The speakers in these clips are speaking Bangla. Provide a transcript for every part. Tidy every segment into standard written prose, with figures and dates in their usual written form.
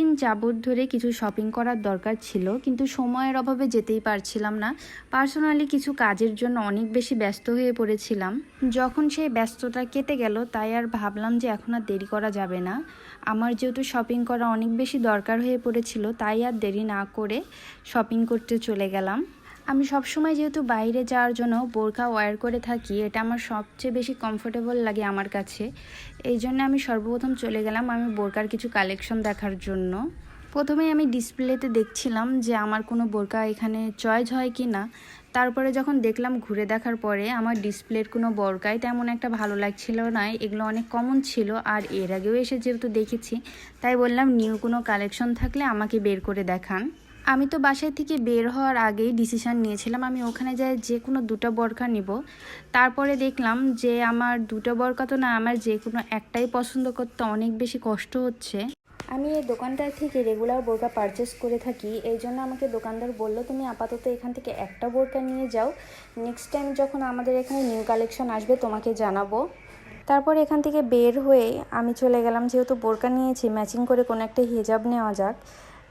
দিন যাবত ধরে কিছু শপিং করার দরকার ছিল, কিন্তু সময়ের অভাবে যেতেই পারছিলাম না। পার্সোনালি কিছু কাজের জন্য অনেক বেশি ব্যস্ত হয়ে পড়েছিলাম। যখন সেই ব্যস্ততা কেটে গেল, তাই আর ভাবলাম যে এখন আর দেরি করা যাবে না। আমার যেহেতু শপিং করা অনেক বেশি দরকার হয়ে পড়েছিল, তাই আর দেরি না করে শপিং করতে চলে গেলাম। আমি সবসময় যেহেতু বাইরে যাওয়ার জন্য বোরকা ওয়্যার করে থাকি, এটা আমার সবচেয়ে বেশি কমফোর্টেবল লাগে আমার কাছে। এই জন্য আমি সর্বপ্রথম চলে গেলাম আমি বোরকার কিছু কালেকশন দেখার জন্য। প্রথমে আমি ডিসপ্লেতে দেখছিলাম যে আমার কোনো বোরকা এখানে চয়েস হয় কি না। তারপরে যখন দেখলাম ঘুরে দেখার পরে আমার ডিসপ্লের কোনো বোরকাই তেমন একটা ভালো লাগছিল না, এগুলো অনেক কমন ছিল। আর এর আগেও এসে যেহেতু দেখেছি, তাই বললাম নিউ কোনো কালেকশন থাকলে আমাকে বের করে দেখান। আমি তো বাসায় থেকে বের হওয়ার আগেই ডিসিশন নিয়েছিলাম আমি ওখানে যাই যে কোনো দুটো বোরকা নিব। তারপরে দেখলাম যে আমার দুটো বোরকা তো না, আমার যে কোনো একটাই পছন্দ করতে অনেক বেশি কষ্ট হচ্ছে। আমি এই দোকানদার থেকে রেগুলার বোরকা পারচেস করে থাকি, এই জন্য আমাকে দোকানদার বলল তুমি আপাতত এখান থেকে একটা বোরকা নিয়ে যাও, নেক্সট টাইম যখন আমাদের এখানে নিউ কালেকশন আসবে তোমাকে জানাবো। তারপর এখান থেকে বের হয়ে আমি চলে গেলাম, যেহেতু বোরকা নিয়েছি ম্যাচিং করে কোনো একটা হিজাব নেওয়া যাক।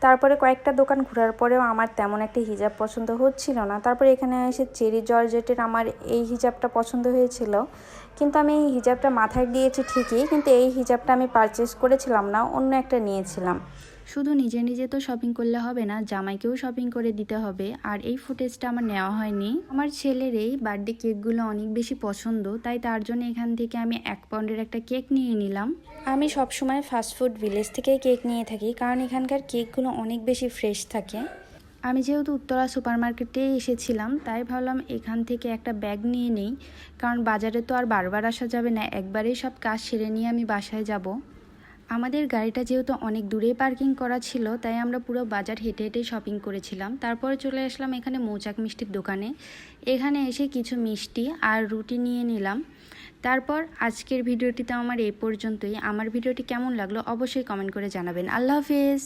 তারপরে কয়েকটা দোকান ঘোরার পরেও আমার তেমন একটা হিজাব পছন্দ হচ্ছিল না। তারপরে এখানে এসে চেরি জর্জেটের আমার এই হিজাবটা পছন্দ হয়েছিল, কিন্তু আমি এই হিজাবটা মাথায় দিয়েছি ঠিকই, কিন্তু এই হিজাবটা আমি পারচেস করেছিলাম না, অন্য একটা নিয়েছিলাম। শুধু নিজে নিজে তো শপিং করলে হবে না, জামাইকেও শপিং করে দিতে হবে। আর এই ফুটেজটা আমার নেওয়া হয়নি। আমার ছেলের এই বার্থডে কেকগুলো অনেক বেশি পছন্দ, তাই তার জন্য এখান থেকে আমি 1 পাউন্ডের একটা কেক নিয়ে নিলাম। আমি সবসময় ফাস্টফুড ভিলেজ থেকেই কেক নিয়ে থাকি, কারণ এখানকার কেকগুলো অনেক বেশি ফ্রেশ থাকে। আমি যেহেতু উত্তরা সুপার মার্কেটে এসেছিলাম, তাই ভাবলাম এখান থেকে একটা ব্যাগ নিয়ে নেই, কারণ বাজারে তো আর বারবার আসা যাবে না, একবারেই সব কাজ সেরে নিয়ে আমি বাসায় যাব। আমাদের গাড়িটা যেহেতু অনেক দূরে পার্কিং করা ছিল, তাই আমরা পুরো বাজার হেঁটে হেঁটে শপিং করেছিলাম। তারপরে চলে আসলাম এখানে মৌচাক মিষ্টির দোকানে। এখানে এসে কিছু মিষ্টি আর রুটি নিয়ে নিলাম। তারপর আজকের ভিডিওটিতে আমার এই পর্যন্তই। আমার ভিডিওটি কেমন লাগলো অবশ্যই কমেন্ট করে জানাবেন। আল্লাহ হাফেজ।